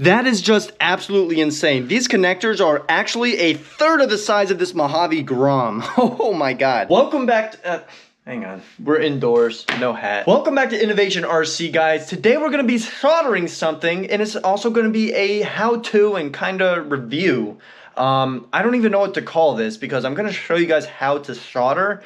That is just absolutely insane. These connectors are actually a third of the size of this Mojave Grom. Oh my God. Welcome back to, hang on, we're indoors, no hat. Welcome back to Innovation RC, guys. Today we're gonna be soldering something, and it's also gonna be a how-to and kind of review. I don't even know what to call this because I'm gonna show you guys how to solder,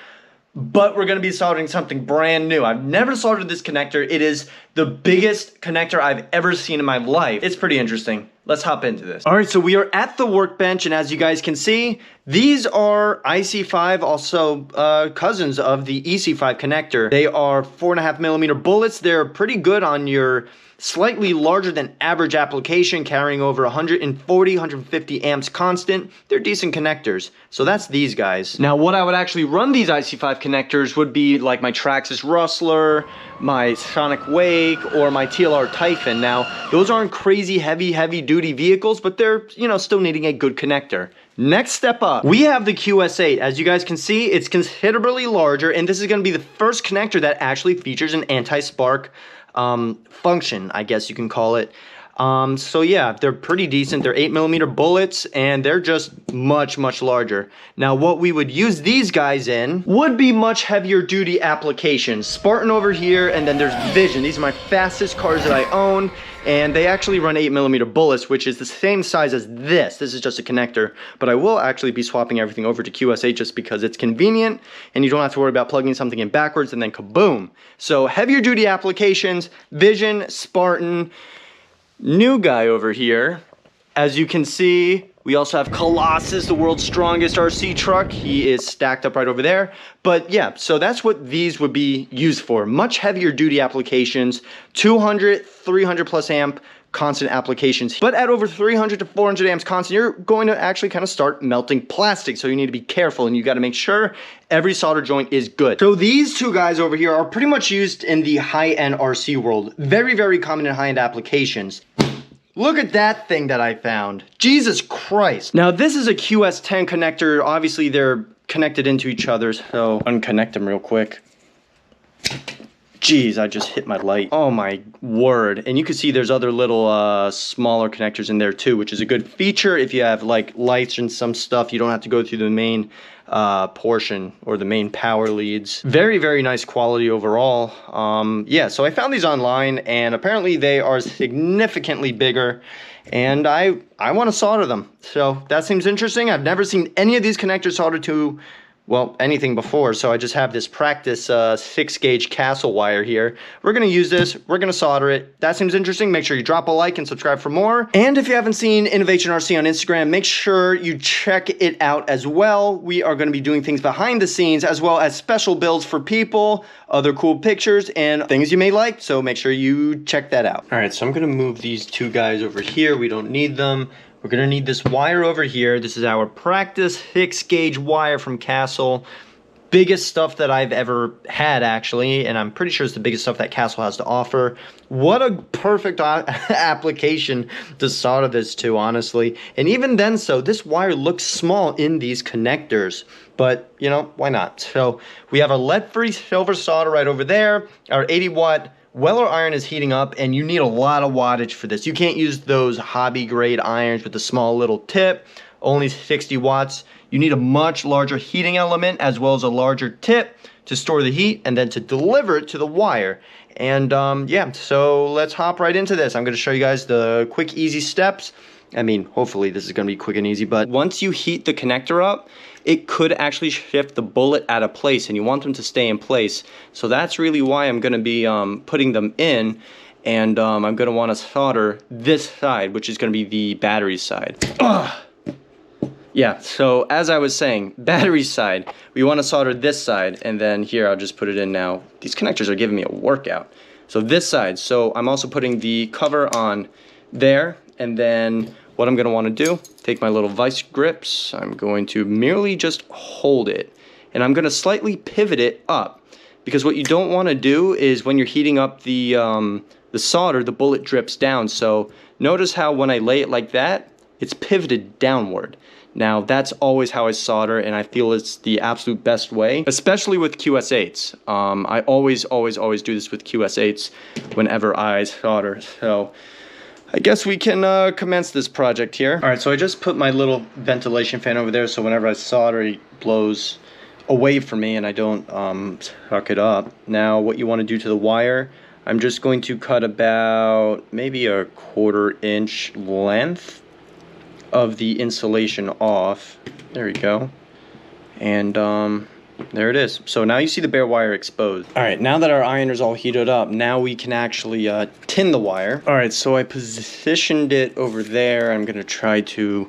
but we're gonna be soldering something brand new. I've never soldered this connector. It is the biggest connector I've ever seen in my life. It's pretty interesting. Let's hop into this. All right, so we are at the workbench, and as you guys can see, these are IC5, also cousins of the EC5 connector. They are 4.5mm bullets. They're pretty good on your slightly larger than average application, carrying over 140, 150 amps constant. They're decent connectors. So that's these guys. Now, what I would actually run these IC5 connectors would be like my Traxxas Rustler, my Sonic Wake, or my TLR Typhon. Now, those aren't crazy heavy duty vehicles, but they're, you know, still needing a good connector. Next step up, we have the QS8. As you guys can see, it's considerably larger, and this is gonna be the first connector that actually features an anti-spark function, I guess you can call it. So yeah, they're pretty decent. They're 8mm bullets, and they're just much larger. Now, what we would use these guys in would be much heavier duty applications. Spartan over here, and then there's Vision. These are my fastest cars that I own, and they actually run 8mm bullets, which is the same size as this. This is just a connector, but I will actually be swapping everything over to QS8 just because it's convenient, and you don't have to worry about plugging something in backwards and then kaboom. So heavier duty applications, Vision, Spartan. New guy over here, as you can see, we also have Colossus, the world's strongest RC truck. He is stacked up right over there. But yeah, so that's what these would be used for. Much heavier duty applications, 200, 300 plus amp constant applications. But at over 300 to 400 amps constant, you're going to actually kind of start melting plastic. So you need to be careful, and you got to make sure every solder joint is good. So these two guys over here are pretty much used in the high-end RC world. Very common in high-end applications. Look at that thing that I found. Jesus Christ. Now, this is a QS10 connector. Obviously, they're connected into each other, so unconnect them real quick. Jeez, I just hit my light. Oh my word. And you can see there's other little smaller connectors in there too, which is a good feature if you have like lights and some stuff. You don't have to go through the main portion or the main power leads. Very nice quality overall. Yeah, so I found these online, and apparently they are significantly bigger, and I want to solder them. So that seems interesting. I've never seen any of these connectors soldered to, well, anything before, so I just have this practice 6-gauge Castle wire here. We're going to use this. We're going to solder it. That seems interesting. Make sure you drop a like and subscribe for more. And if you haven't seen Innovation RC on Instagram, make sure you check it out as well. We are going to be doing things behind the scenes, as well as special builds for people, other cool pictures, and things you may like, so make sure you check that out. All right, so I'm going to move these two guys over here. We don't need them. We're gonna need this wire over here. This is our practice 6-gauge wire from Castle. Biggest stuff that I've ever had, actually, and I'm pretty sure it's the biggest stuff that Castle has to offer. What a perfect application to solder this to, honestly. And even then, so this wire looks small in these connectors, but you know, why not? So we have a lead-free silver solder right over there. Our 80-watt Weller iron is heating up, and you need a lot of wattage for this. You can't use those hobby grade irons with the small little tip, only 60 watts. You need a much larger heating element as well as a larger tip to store the heat and then to deliver it to the wire. And yeah, so let's hop right into this. I'm going to show you guys the quick, easy steps. I mean, hopefully this is going to be quick and easy, but once you heat the connector up, it could actually shift the bullet out of place, and you want them to stay in place. So that's really why I'm going to be putting them in, and I'm going to want to solder this side, which is going to be the battery side. Ugh. Yeah, so as I was saying, battery side, we want to solder this side, and then here I'll just put it in now. These connectors are giving me a workout. So this side, so I'm also putting the cover on there, and then what I'm going to want to do, take my little vice grips, I'm going to merely just hold it, and I'm going to slightly pivot it up, because what you don't want to do is when you're heating up the solder, the bullet drips down. So notice how when I lay it like that, it's pivoted downward. Now that's always how I solder, and I feel it's the absolute best way, especially with QS8s. I always do this with QS8s whenever I solder. So I guess we can commence this project here. All right, so I just put my little ventilation fan over there, so whenever I solder, it blows away from me and I don't suck it up. Now, what you want to do to the wire, I'm just going to cut about maybe a 1/4 inch length of the insulation off. There we go. And there it is. So now you see the bare wire exposed. All right, now that our ironer's all heated up, now we can actually tin the wire. All right, so I positioned it over there. I'm gonna try to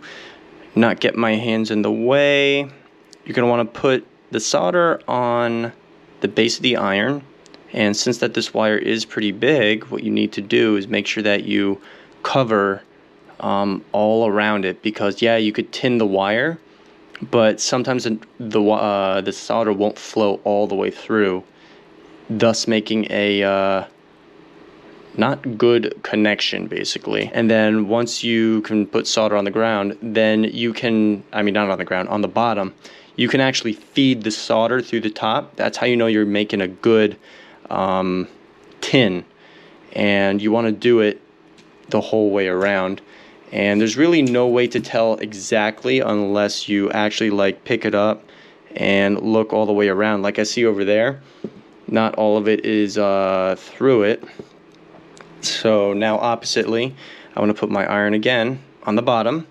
not get my hands in the way. You're gonna wanna put the solder on the base of the iron. And since that this wire is pretty big, what you need to do is make sure that you cover all around it, because yeah, you could tin the wire, but sometimes the solder won't flow all the way through, thus making a not good connection basically. And then once you can put solder on the ground, then you can, I mean not on the ground, on the bottom, you can actually feed the solder through the top. That's how you know you're making a good tin, and you want to do it the whole way around. And there's really no way to tell exactly unless you actually like pick it up and look all the way around. Like I see over there, not all of it is through it. So now oppositely, I want to put my iron again on the bottom.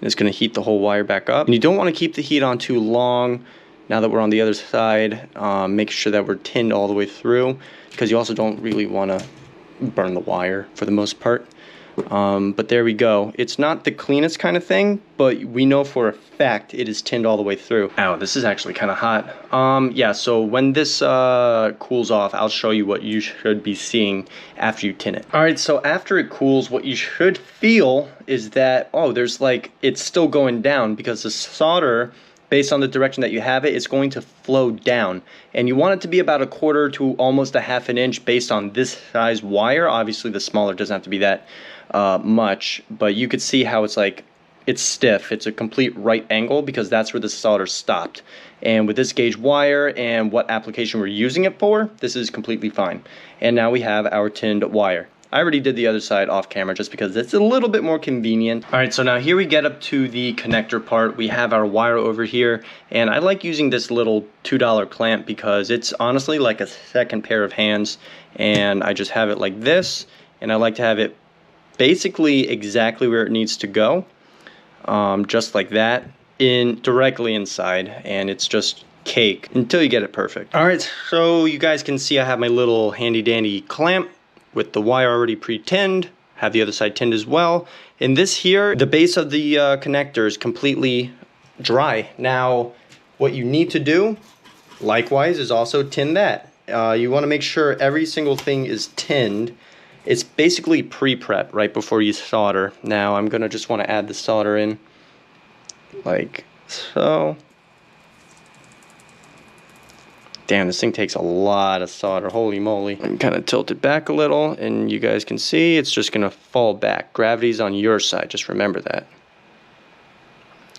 It's going to heat the whole wire back up. And you don't want to keep the heat on too long. Now that we're on the other side, make sure that we're tinned all the way through, because you also don't really want to burn the wire for the most part. But there we go. It's not the cleanest kind of thing, but we know for a fact it is tinned all the way through. Ow, this is actually kind of hot. Yeah, so when this cools off, I'll show you what you should be seeing after you tin it. All right, so after it cools, what you should feel is that, oh, there's like, it's still going down, because the solder, based on the direction that you have it, it's going to flow down. And you want it to be about 1/4 to almost 1/2 inch based on this size wire. Obviously the smaller doesn't have to be that much, but you could see how it's like, it's stiff. It's a complete right angle, because that's where the solder stopped. And with this gauge wire and what application we're using it for, this is completely fine. And now we have our tinned wire. I already did the other side off camera just because it's a little bit more convenient. All right, so now here we get up to the connector part. We have our wire over here, and I like using this little $2 clamp because it's honestly like a second pair of hands, and I just have it like this, and I like to have it basically exactly where it needs to go, just like that, directly inside, and it's just cake until you get it perfect. All right, so you guys can see I have my little handy dandy clamp with the wire already pre-tinned, have the other side tinned as well. And this here, the base of the connector is completely dry. Now, what you need to do, likewise, is also tin that. You want to make sure every single thing is tinned. It's basically pre-prep right before you solder. Now, I'm gonna just want to add the solder in, like so. Damn, this thing takes a lot of solder, holy moly. I'm kind of tilted back a little, and you guys can see it's just gonna fall back. Gravity's on your side, just remember that.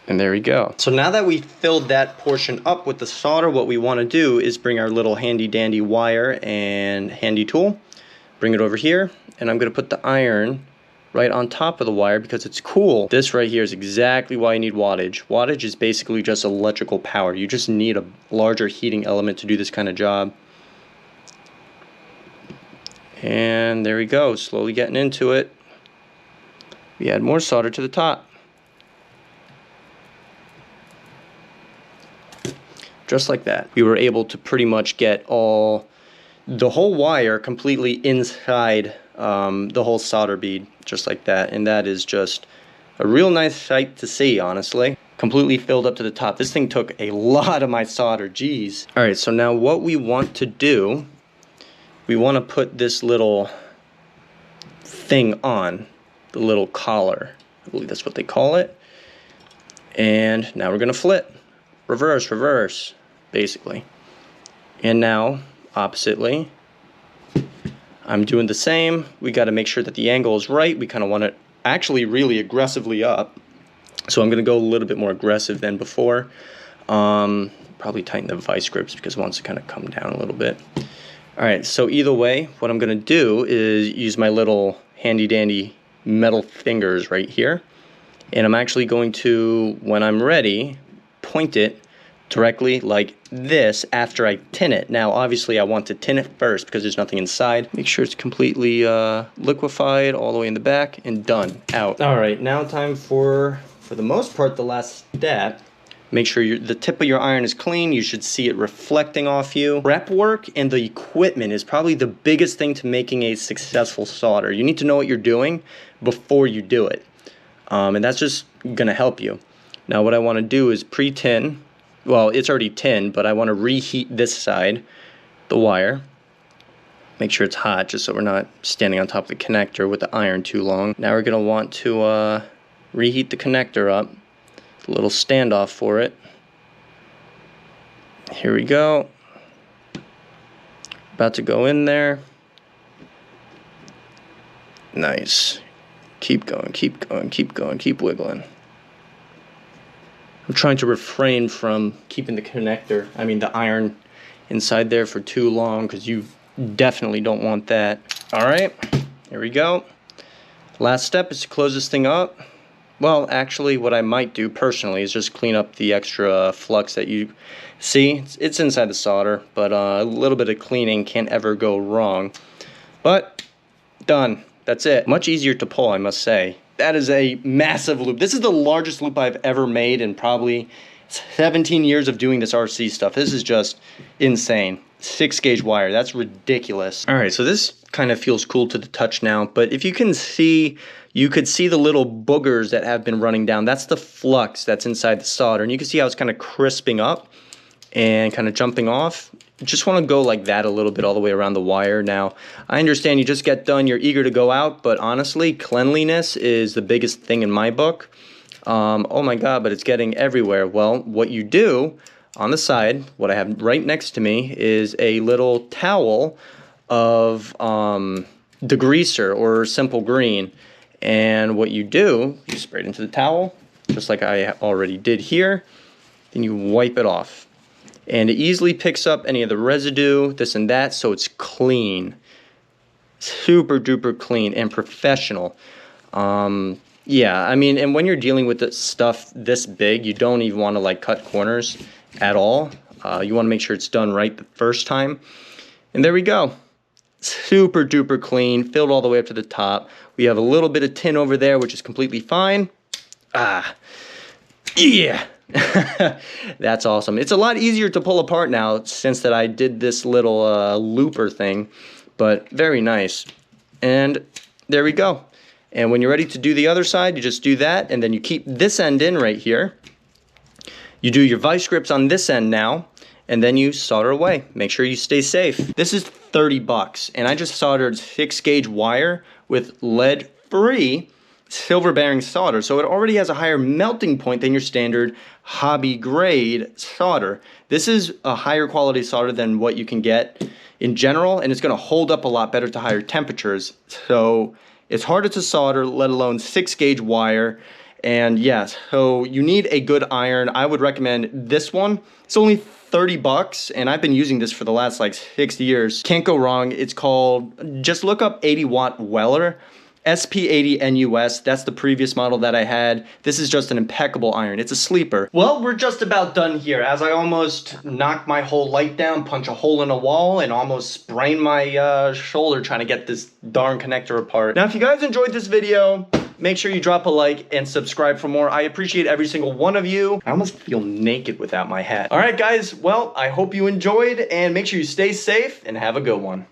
And there we go. So now that we filled that portion up with the solder, what we wanna do is bring our little handy dandy wire and handy tool, bring it over here, and I'm gonna put the iron right on top of the wire because it's cool. This right here is exactly why you need wattage. Wattage is basically just electrical power. You just need a larger heating element to do this kind of job. And there we go, slowly getting into it. We add more solder to the top. Just like that. We were able to pretty much get the whole wire completely inside the whole solder bead, just like that. And that is just a real nice sight to see, honestly. Completely filled up to the top. This thing took a lot of my solder, geez. All right, so now what we want to do, we want to put this little thing on, the little collar. I believe that's what they call it. And now we're gonna flip. Reverse, basically. And now, oppositely, I'm doing the same. We got to make sure that the angle is right. We kind of want it actually really aggressively up. So I'm going to go a little bit more aggressive than before. Probably tighten the vice grips because it wants to kind of come down a little bit. All right, so either way, what I'm going to do is use my little handy dandy metal fingers right here. And I'm actually going to, when I'm ready, point it directly like this after I tin it. Now obviously I want to tin it first because there's nothing inside. Make sure it's completely liquefied all the way in the back, and done. Out. All right, now time for the most part, the last step. Make sure the tip of your iron is clean. You should see it reflecting off you. Prep work and the equipment is probably the biggest thing to making a successful solder. You need to know what you're doing before you do it. And that's just gonna help you. Now what I wanna do is pre-tin. Well, it's already tinned, but I wanna reheat this side, the wire. Make sure it's hot, just so we're not standing on top of the connector with the iron too long. Now we're gonna want to reheat the connector up. A little standoff for it. Here we go. About to go in there. Nice. Keep going, keep going, keep going, keep wiggling. I'm trying to refrain from keeping the iron inside there for too long, because you definitely don't want that. All right, here we go. Last step is to close this thing up. Well, actually, what I might do personally is just clean up the extra flux that you see. It's inside the solder, but a little bit of cleaning can't ever go wrong. But, done. That's it. Much easier to pull, I must say. That is a massive loop. This is the largest loop I've ever made in probably 17 years of doing this RC stuff. This is just insane. 6-gauge wire, that's ridiculous. All right, so this kind of feels cool to the touch now, but if you can see, you could see the little boogers that have been running down. That's the flux that's inside the solder, and you can see how it's kind of crisping up and kind of jumping off. Just want to go like that a little bit all the way around the wire. Now, I understand you just get done, you're eager to go out, but honestly, cleanliness is the biggest thing in my book. Oh my God, but it's getting everywhere. Well, what you do on the side, what I have right next to me is a little towel of degreaser or simple green. And what you do, you spray it into the towel, just like I already did here. Then you wipe it off. And it easily picks up any of the residue, this and that, so it's clean. Super duper clean and professional. Yeah, I mean, and when you're dealing with the stuff this big, you don't even want to like cut corners at all. You want to make sure it's done right the first time. And there we go. Super duper clean, filled all the way up to the top. We have a little bit of tin over there, which is completely fine. Yeah. That's awesome. It's a lot easier to pull apart now since that I did this little looper thing, but very nice. And there we go. And when you're ready to do the other side, you just do that, and then you keep this end in right here. You do your vice grips on this end now, and then you solder away. Make sure you stay safe. This is 30 bucks, and I just soldered 6-gauge wire with lead-free silver bearing solder, so it already has a higher melting point than your standard hobby grade solder. This is a higher quality solder than what you can get in general, and it's going to hold up a lot better to higher temperatures. So it's harder to solder, let alone 6-gauge wire. And yes, so you need a good iron. I would recommend this one. It's only 30 bucks, and I've been using this for the last like 6 years. Can't go wrong. It's called, just look up 80-watt Weller. SP80NUS, that's the previous model that I had. This is just an impeccable iron. It's a sleeper. Well, we're just about done here, as I almost knocked my whole light down, punch a hole in a wall, and almost sprained my shoulder trying to get this darn connector apart. Now, if you guys enjoyed this video, make sure you drop a like and subscribe for more. I appreciate every single one of you. I almost feel naked without my hat. All right, guys, well, I hope you enjoyed, and make sure you stay safe and have a good one.